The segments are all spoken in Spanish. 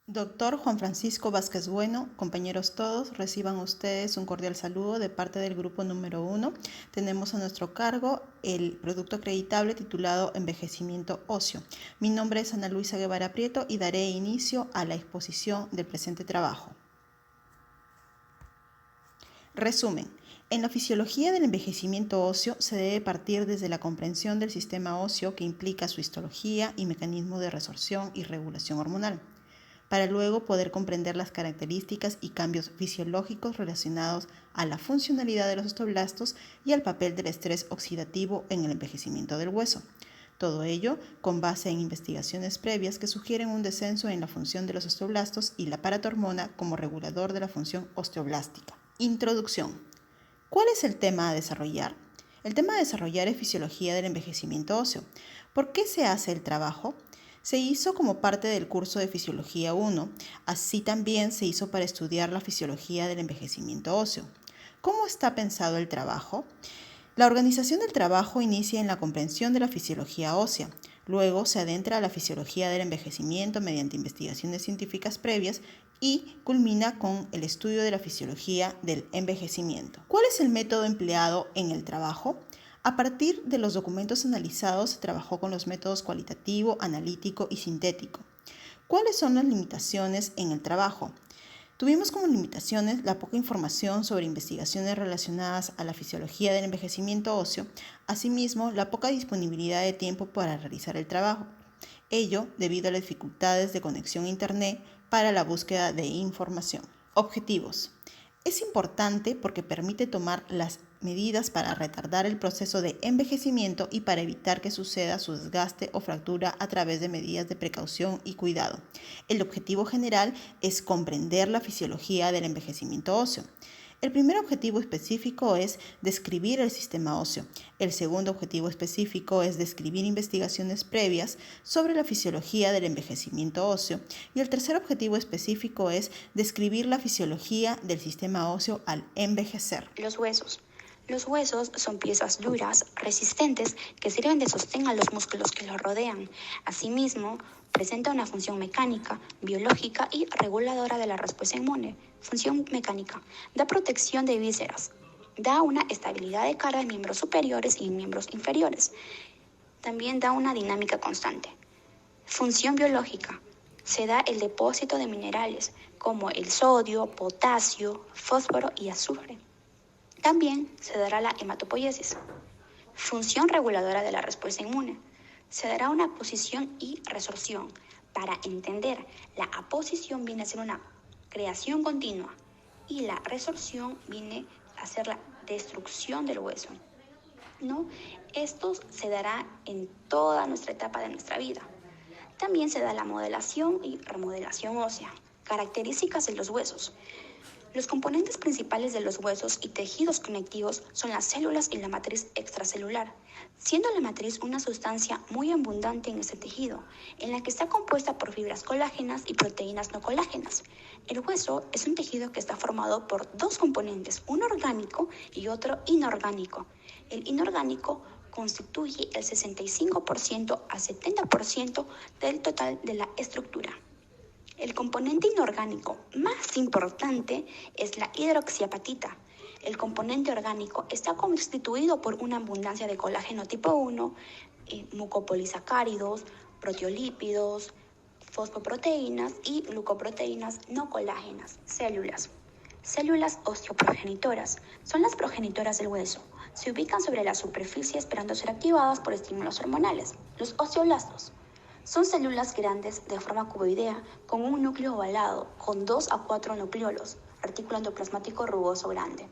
Doctor Juan Francisco Vázquez Bueno, compañeros todos, reciban ustedes un cordial saludo de parte del grupo número 1. Tenemos a nuestro cargo el producto acreditable titulado Envejecimiento óseo. Mi nombre es Ana Luisa Guevara Prieto y daré inicio a la exposición del presente trabajo. Resumen. En la fisiología del envejecimiento óseo se debe partir desde la comprensión del sistema óseo que implica su histología y mecanismo de resorción y regulación hormonal, para luego poder comprender las características y cambios fisiológicos relacionados a la funcionalidad de los osteoblastos y al papel del estrés oxidativo en el envejecimiento del hueso. Todo ello con base en investigaciones previas que sugieren un descenso en la función de los osteoblastos y la paratormona como regulador de la función osteoblástica. Introducción. ¿Cuál es el tema a desarrollar? El tema a desarrollar es fisiología del envejecimiento óseo. ¿Por qué se hace el trabajo? Se hizo como parte del curso de Fisiología 1, así también se hizo para estudiar la fisiología del envejecimiento óseo. ¿Cómo está pensado el trabajo? La organización del trabajo inicia en la comprensión de la fisiología ósea, luego se adentra a la fisiología del envejecimiento mediante investigaciones científicas previas y culmina con el estudio de la fisiología del envejecimiento. ¿Cuál es el método empleado en el trabajo? A partir de los documentos analizados, se trabajó con los métodos cualitativo, analítico y sintético. ¿Cuáles son las limitaciones en el trabajo? Tuvimos como limitaciones la poca información sobre investigaciones relacionadas a la fisiología del envejecimiento óseo, asimismo la poca disponibilidad de tiempo para realizar el trabajo. Ello debido a las dificultades de conexión a Internet para la búsqueda de información. Objetivos. Es importante porque permite tomar las medidas para retardar el proceso de envejecimiento y para evitar que suceda su desgaste o fractura a través de medidas de precaución y cuidado. El objetivo general es comprender la fisiología del envejecimiento óseo. El primer objetivo específico es describir el sistema óseo. El segundo objetivo específico es describir investigaciones previas sobre la fisiología del envejecimiento óseo. Y el tercer objetivo específico es describir la fisiología del sistema óseo al envejecer. Los huesos. Los huesos son piezas duras, resistentes, que sirven de sostén a los músculos que los rodean. Asimismo, presenta una función mecánica, biológica y reguladora de la respuesta inmune. Función mecánica. Da protección de vísceras. Da una estabilidad de carga en miembros superiores y en miembros inferiores. También da una dinámica constante. Función biológica. Se da el depósito de minerales como el sodio, potasio, fósforo y azufre. También se dará la hematopoiesis. Función reguladora de la respuesta inmune. Se dará una aposición y resorción. Para entender, la aposición viene a ser una creación continua y la resorción viene a ser la destrucción del hueso. ¿No? Esto se dará en toda nuestra etapa de nuestra vida. También se da la modelación y remodelación ósea. Características de los huesos. Los componentes principales de los huesos y tejidos conectivos son las células y la matriz extracelular, siendo la matriz una sustancia muy abundante en este tejido, en la que está compuesta por fibras colágenas y proteínas no colágenas. El hueso es un tejido que está formado por dos componentes, uno orgánico y otro inorgánico. El inorgánico constituye el 65% a 70% del total de la estructura. El componente inorgánico más importante es la hidroxiapatita. El componente orgánico está constituido por una abundancia de colágeno tipo 1, mucopolisacáridos, proteolípidos, fosfoproteínas y glucoproteínas no colágenas. Células. Células osteoprogenitoras. Son las progenitoras del hueso. Se ubican sobre la superficie esperando ser activadas por estímulos hormonales. Los osteoblastos. Son células grandes de forma cuboidea con un núcleo ovalado con 2 a 4 nucleolos, artículo endoplasmático rugoso grande.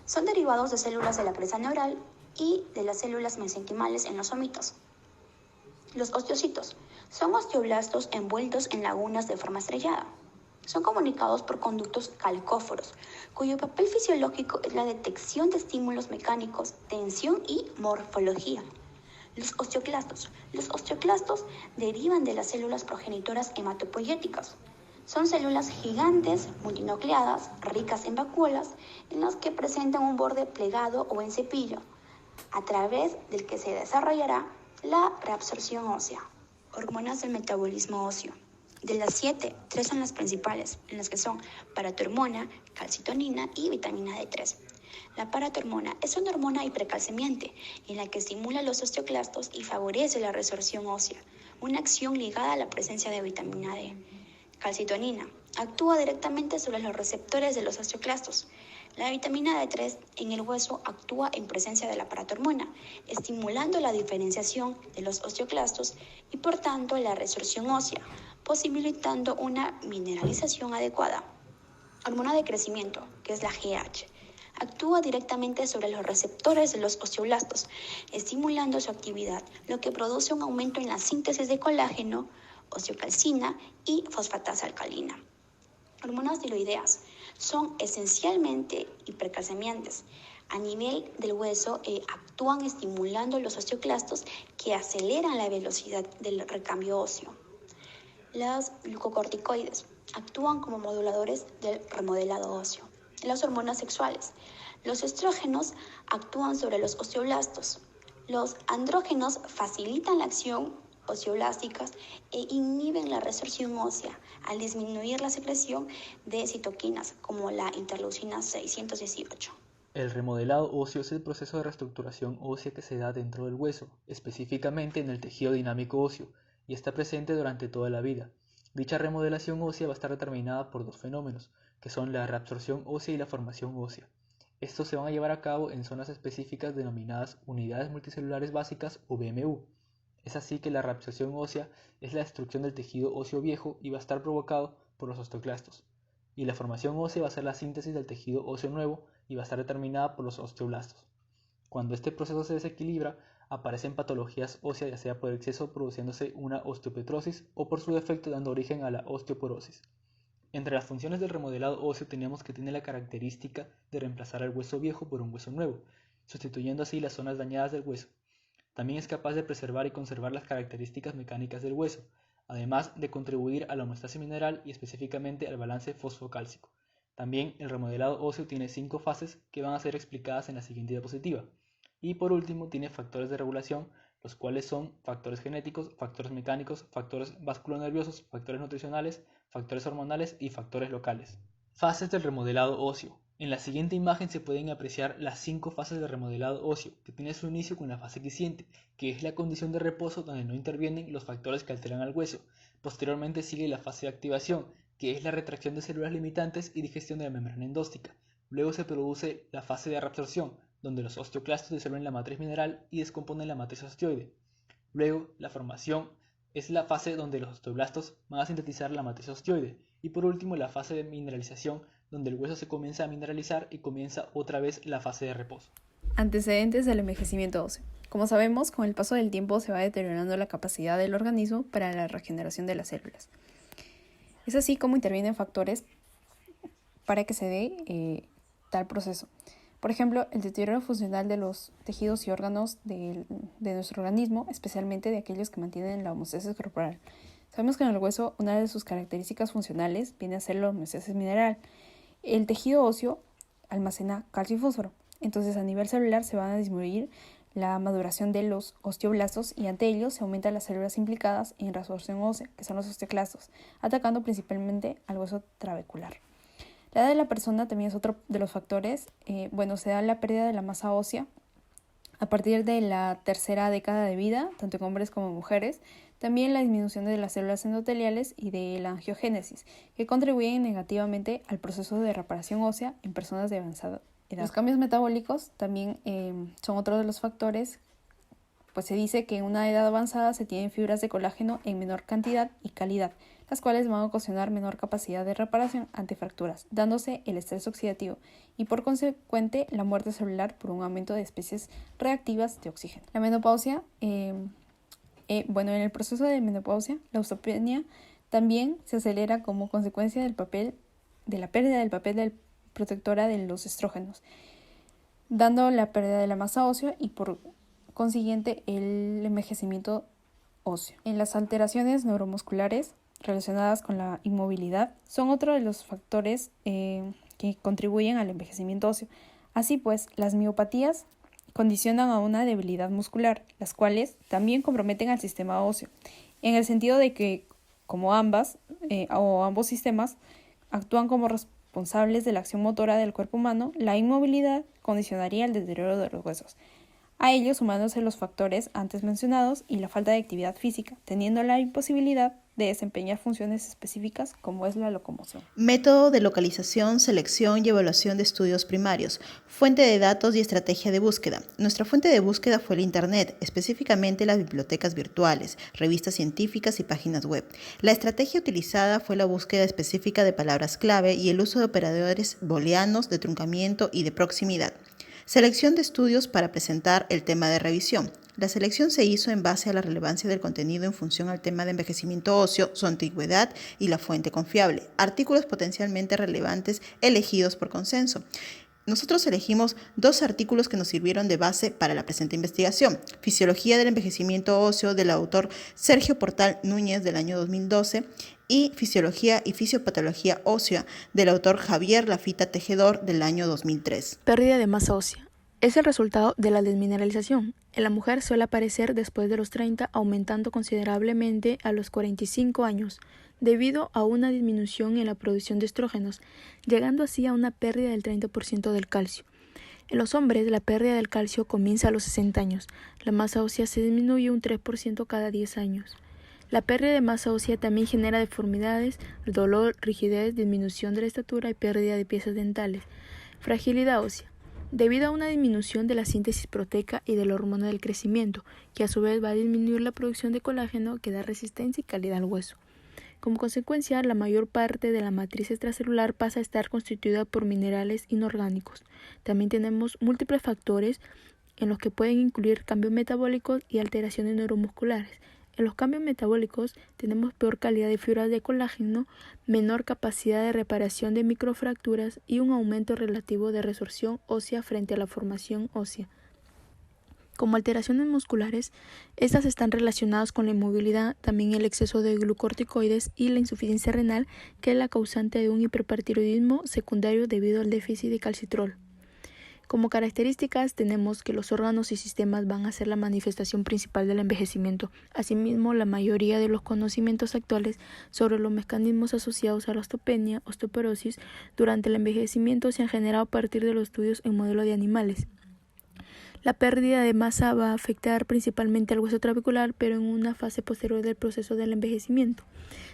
Son derivados de células de la presa neural y de las células mesenquimales en los somitos. Los osteocitos son osteoblastos envueltos en lagunas de forma estrellada. Son comunicados por conductos calcóforos, cuyo papel fisiológico es la detección de estímulos mecánicos, tensión y morfología. Los osteoclastos. Los osteoclastos derivan de las células progenitoras hematopoyéticas. Son células gigantes, multinucleadas, ricas en vacuolas, en las que presentan un borde plegado o en cepillo, a través del que se desarrollará la reabsorción ósea. Hormonas del metabolismo óseo. De las 7, 3 son las principales, en las que son paratormona, calcitonina y vitamina D3. La paratormona es una hormona hipercalciamiante en la que estimula los osteoclastos y favorece la resorción ósea, una acción ligada a la presencia de vitamina D. Calcitonina actúa directamente sobre los receptores de los osteoclastos. La vitamina D3 en el hueso actúa en presencia de la paratormona, estimulando la diferenciación de los osteoclastos y por tanto la resorción ósea, posibilitando una mineralización adecuada. Hormona de crecimiento, que es la GH, actúa directamente sobre los receptores de los osteoblastos, estimulando su actividad, lo que produce un aumento en la síntesis de colágeno, osteocalcina y fosfatasa alcalina. Hormonas tiroideas son esencialmente hipercalciamiantes. A nivel del hueso actúan estimulando los osteoclastos que aceleran la velocidad del recambio óseo. Las glucocorticoides actúan como moduladores del remodelado óseo. Las hormonas sexuales. Los estrógenos actúan sobre los osteoblastos. Los andrógenos facilitan la acción osteoblásticas e inhiben la resorción ósea al disminuir la secreción de citoquinas como la interleucina 618. El remodelado óseo es el proceso de reestructuración ósea que se da dentro del hueso, específicamente en el tejido dinámico óseo, y está presente durante toda la vida. Dicha remodelación ósea va a estar determinada por dos fenómenos, que son la reabsorción ósea y la formación ósea. Estos se van a llevar a cabo en zonas específicas denominadas unidades multicelulares básicas o BMU. Es así que la reabsorción ósea es la destrucción del tejido óseo viejo y va a estar provocado por los osteoclastos. Y la formación ósea va a ser la síntesis del tejido óseo nuevo y va a estar determinada por los osteoblastos. Cuando este proceso se desequilibra, aparecen patologías óseas, ya sea por exceso produciéndose una osteopetrosis o por su defecto dando origen a la osteoporosis. Entre las funciones del remodelado óseo tenemos que tiene la característica de reemplazar al hueso viejo por un hueso nuevo, sustituyendo así las zonas dañadas del hueso. También es capaz de preservar y conservar las características mecánicas del hueso, además de contribuir a la homeostasis mineral y específicamente al balance fosfocálcico. También el remodelado óseo tiene 5 fases que van a ser explicadas en la siguiente diapositiva. Y por último tiene factores de regulación, los cuales son factores genéticos, factores mecánicos, factores vasculonerviosos, factores nutricionales, factores hormonales y factores locales. Fases del remodelado óseo. En la siguiente imagen se pueden apreciar las 5 fases de remodelado óseo, que tiene su inicio con la fase quiescente, que es la condición de reposo donde no intervienen los factores que alteran al hueso. Posteriormente sigue la fase de activación, que es la retracción de células limitantes y digestión de la membrana endóstica. Luego se produce la fase de reabsorción, donde los osteoclastos disuelven la matriz mineral y descomponen la matriz osteoide. Luego, la formación es la fase donde los osteoblastos van a sintetizar la matriz osteoide. Y por último, la fase de mineralización, donde el hueso se comienza a mineralizar y comienza otra vez la fase de reposo. Antecedentes del envejecimiento óseo. Como sabemos, con el paso del tiempo se va deteriorando la capacidad del organismo para la regeneración de las células. Es así como intervienen factores para que se dé tal proceso. Por ejemplo, el deterioro funcional de los tejidos y órganos de nuestro organismo, especialmente de aquellos que mantienen la homeostasis corporal. Sabemos que en el hueso una de sus características funcionales viene a ser la homeostasis mineral. El tejido óseo almacena calcio y fósforo. Entonces, a nivel celular se van a disminuir la maduración de los osteoblastos y ante ello se aumentan las células implicadas en resorción ósea, que son los osteoclastos, atacando principalmente al hueso trabecular. La edad de la persona también es otro de los factores. Se da la pérdida de la masa ósea a partir de la tercera década de vida, tanto en hombres como en mujeres. También la disminución de las células endoteliales y de la angiogénesis, que contribuyen negativamente al proceso de reparación ósea en personas de avanzada edad. Los cambios metabólicos también son otro de los factores. Pues se dice que en una edad avanzada se tienen fibras de colágeno en menor cantidad y calidad, las cuales van a ocasionar menor capacidad de reparación ante fracturas, dándose el estrés oxidativo y por consecuente la muerte celular por un aumento de especies reactivas de oxígeno. La menopausia, en el proceso de menopausia, la osteopenia también se acelera como consecuencia de la pérdida del papel protectora de los estrógenos, dando la pérdida de la masa ósea y por consiguiente el envejecimiento óseo. En las alteraciones neuromusculares relacionadas con la inmovilidad son otro de los factores que contribuyen al envejecimiento óseo. Así pues, las miopatías condicionan a una debilidad muscular, las cuales también comprometen al sistema óseo, en el sentido de que como ambos sistemas actúan como responsables de la acción motora del cuerpo humano, la inmovilidad condicionaría el deterioro de los huesos. A ello sumándose los factores antes mencionados y la falta de actividad física, teniendo la imposibilidad de desempeñar funciones específicas como es la locomoción. Método de localización, selección y evaluación de estudios primarios. Fuente de datos y estrategia de búsqueda. Nuestra fuente de búsqueda fue el Internet, específicamente las bibliotecas virtuales, revistas científicas y páginas web. La estrategia utilizada fue la búsqueda específica de palabras clave y el uso de operadores booleanos de truncamiento y de proximidad. Selección de estudios para presentar el tema de revisión. La selección se hizo en base a la relevancia del contenido en función al tema de envejecimiento óseo, su antigüedad y la fuente confiable. Artículos potencialmente relevantes elegidos por consenso. Nosotros elegimos 2 artículos que nos sirvieron de base para la presente investigación. Fisiología del envejecimiento óseo del autor Sergio Portal Núñez del año 2012 y Fisiología y Fisiopatología ósea del autor Javier Lafita Tejedor del año 2003. Pérdida de masa ósea. Es el resultado de la desmineralización. En la mujer suele aparecer después de los 30, aumentando considerablemente a los 45 años, debido a una disminución en la producción de estrógenos, llegando así a una pérdida del 30% del calcio. En los hombres, la pérdida del calcio comienza a los 60 años. La masa ósea se disminuye un 3% cada 10 años. La pérdida de masa ósea también genera deformidades, dolor, rigidez, disminución de la estatura y pérdida de piezas dentales. Fragilidad ósea. Debido a una disminución de la síntesis proteica y de la hormona del crecimiento, que a su vez va a disminuir la producción de colágeno que da resistencia y calidad al hueso. Como consecuencia, la mayor parte de la matriz extracelular pasa a estar constituida por minerales inorgánicos. También tenemos múltiples factores en los que pueden incluir cambios metabólicos y alteraciones neuromusculares. En los cambios metabólicos tenemos peor calidad de fibras de colágeno, menor capacidad de reparación de microfracturas y un aumento relativo de resorción ósea frente a la formación ósea. Como alteraciones musculares, estas están relacionadas con la inmovilidad, también el exceso de glucorticoides y la insuficiencia renal, que es la causante de un hiperpartiroidismo secundario debido al déficit de calcitrol. Como características tenemos que los órganos y sistemas van a ser la manifestación principal del envejecimiento. Asimismo, la mayoría de los conocimientos actuales sobre los mecanismos asociados a la osteopenia, osteoporosis, durante el envejecimiento se han generado a partir de los estudios en modelos de animales. La pérdida de masa va a afectar principalmente al hueso trabecular, pero en una fase posterior del proceso del envejecimiento.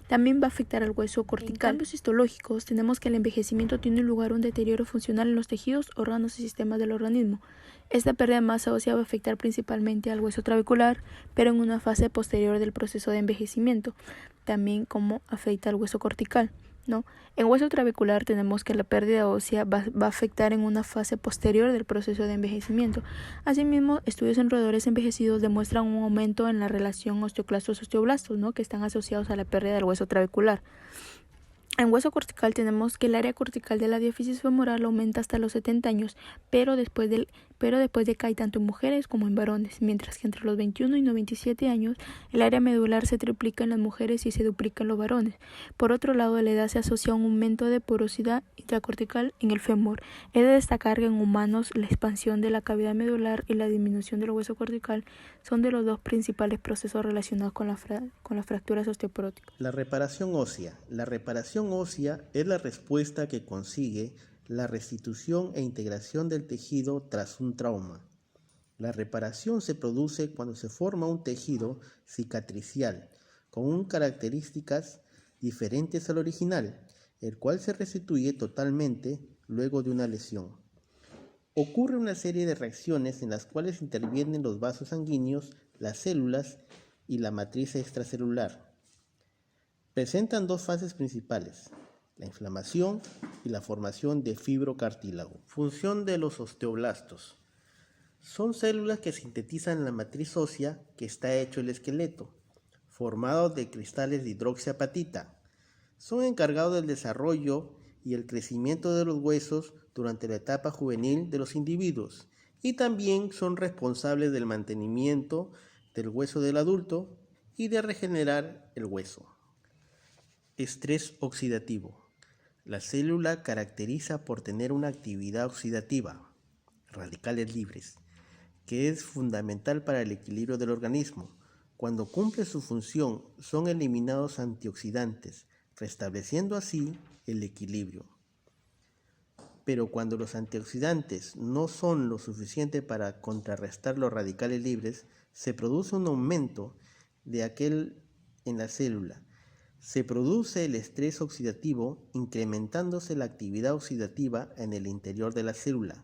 También va a afectar al hueso cortical. En cambios histológicos, tenemos que el envejecimiento tiene lugar un deterioro funcional en los tejidos, órganos y sistemas del organismo. Esta pérdida de masa ósea va a afectar principalmente al hueso trabecular, pero en una fase posterior del proceso de envejecimiento. También como afecta al hueso cortical. En hueso trabecular tenemos que la pérdida ósea va a afectar en una fase posterior del proceso de envejecimiento. Asimismo, estudios en roedores envejecidos demuestran un aumento en la relación osteoclastos-osteoblastos, que están asociados a la pérdida del hueso trabecular. En hueso cortical tenemos que el área cortical de la diáfisis femoral aumenta hasta los 70 años, pero después decae tanto en mujeres como en varones, mientras que entre los 21 y 97 años el área medular se triplica en las mujeres y se duplica en los varones. Por otro lado, la edad se asocia a un aumento de porosidad intracortical en el fémur. He de destacar que en humanos la expansión de la cavidad medular y la disminución del hueso cortical son de los 2 principales procesos relacionados con las fracturas osteoporóticas. La reparación ósea. La reparación ósea es la respuesta que consigue la restitución e integración del tejido tras un trauma. La reparación se produce cuando se forma un tejido cicatricial con características diferentes al original, el cual se restituye totalmente luego de una lesión. Ocurre una serie de reacciones en las cuales intervienen los vasos sanguíneos, las células y la matriz extracelular. Presentan 2 fases principales, la inflamación y la formación de fibrocartílago. Función de los osteoblastos. Son células que sintetizan la matriz ósea que está hecho el esqueleto, formado de cristales de hidroxiapatita. Son encargados del desarrollo y el crecimiento de los huesos durante la etapa juvenil de los individuos y también son responsables del mantenimiento del hueso del adulto y de regenerar el hueso. Estrés oxidativo. La célula caracteriza por tener una actividad oxidativa, radicales libres, que es fundamental para el equilibrio del organismo. Cuando cumple su función, son eliminados antioxidantes, restableciendo así el equilibrio. Pero cuando los antioxidantes no son lo suficiente para contrarrestar los radicales libres, se produce un aumento de aquel en la célula. Se produce el estrés oxidativo, incrementándose la actividad oxidativa en el interior de la célula,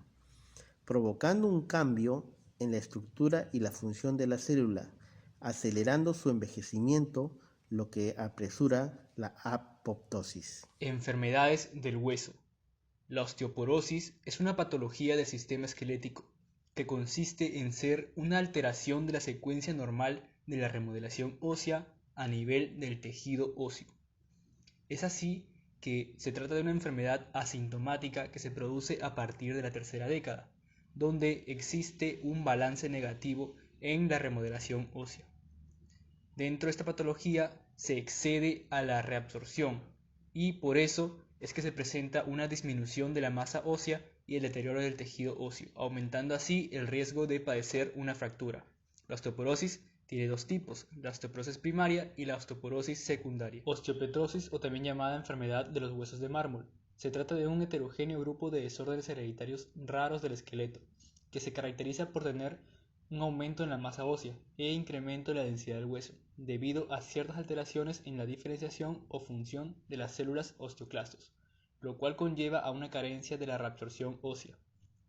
provocando un cambio en la estructura y la función de la célula, acelerando su envejecimiento, lo que apresura la apoptosis. Enfermedades del hueso. La osteoporosis es una patología del sistema esquelético que consiste en ser una alteración de la secuencia normal de la remodelación ósea a nivel del tejido óseo. Es así que se trata de una enfermedad asintomática que se produce a partir de la tercera década, donde existe un balance negativo en la remodelación ósea. Dentro de esta patología se excede a la reabsorción y por eso es que se presenta una disminución de la masa ósea y el deterioro del tejido óseo, aumentando así el riesgo de padecer una fractura. La osteoporosis tiene dos tipos, la osteoporosis primaria y la osteoporosis secundaria. Osteopetrosis, o también llamada enfermedad de los huesos de mármol. Se trata de un heterogéneo grupo de desórdenes hereditarios raros del esqueleto, que se caracteriza por tener un aumento en la masa ósea e incremento en la densidad del hueso, debido a ciertas alteraciones en la diferenciación o función de las células osteoclastos, lo cual conlleva a una carencia de la reabsorción ósea.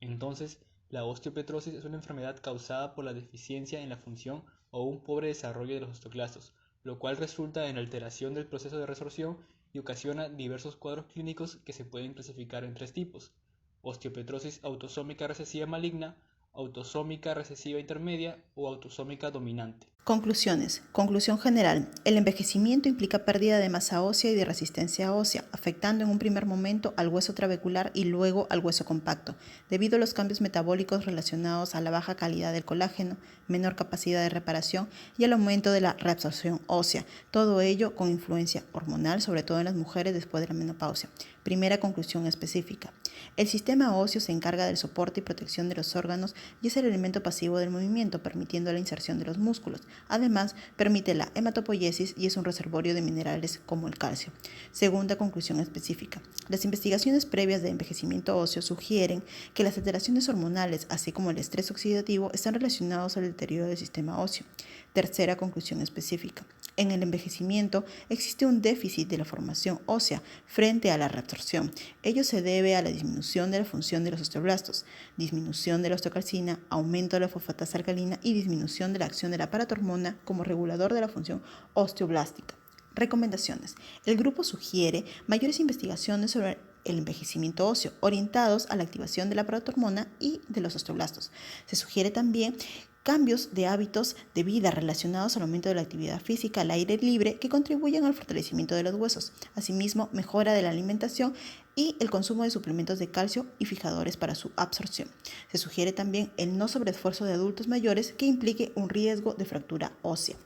Entonces, la osteopetrosis es una enfermedad causada por la deficiencia en la función o un pobre desarrollo de los osteoclastos, lo cual resulta en alteración del proceso de resorción y ocasiona diversos cuadros clínicos que se pueden clasificar en tres tipos: osteopetrosis autosómica recesiva maligna, autosómica recesiva intermedia o autosómica dominante. Conclusiones. Conclusión general. El envejecimiento implica pérdida de masa ósea y de resistencia ósea, afectando en un primer momento al hueso trabecular y luego al hueso compacto, debido a los cambios metabólicos relacionados a la baja calidad del colágeno, menor capacidad de reparación y al aumento de la reabsorción ósea, todo ello con influencia hormonal, sobre todo en las mujeres después de la menopausia. Primera conclusión específica. El sistema óseo se encarga del soporte y protección de los órganos y es el elemento pasivo del movimiento, permitiendo la inserción de los músculos. Además, permite la hematopoiesis y es un reservorio de minerales como el calcio. Segunda conclusión específica. Las investigaciones previas de envejecimiento óseo sugieren que las alteraciones hormonales, así como el estrés oxidativo, están relacionados al deterioro del sistema óseo. Tercera conclusión específica. En el envejecimiento existe un déficit de la formación ósea frente a la reabsorción. Ello se debe a la disminución de la función de los osteoblastos, disminución de la osteocalcina, aumento de la fosfatasa alcalina y disminución de la acción de la paratormona como regulador de la función osteoblástica. Recomendaciones. El grupo sugiere mayores investigaciones sobre el envejecimiento óseo, orientados a la activación de la paratormona y de los osteoblastos. Se sugiere también cambios de hábitos de vida relacionados al aumento de la actividad física al aire libre que contribuyen al fortalecimiento de los huesos. Asimismo, mejora de la alimentación y el consumo de suplementos de calcio y fijadores para su absorción. Se sugiere también el no sobreesfuerzo de adultos mayores que implique un riesgo de fractura ósea.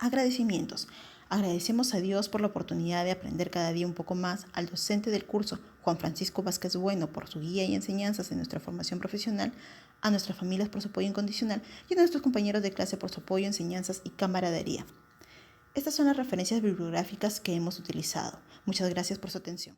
Agradecimientos. Agradecemos a Dios por la oportunidad de aprender cada día un poco más, al docente del curso, Juan Francisco Vázquez Bueno, por su guía y enseñanzas en nuestra formación profesional, a nuestras familias por su apoyo incondicional y a nuestros compañeros de clase por su apoyo, enseñanzas y camaradería. Estas son las referencias bibliográficas que hemos utilizado. Muchas gracias por su atención.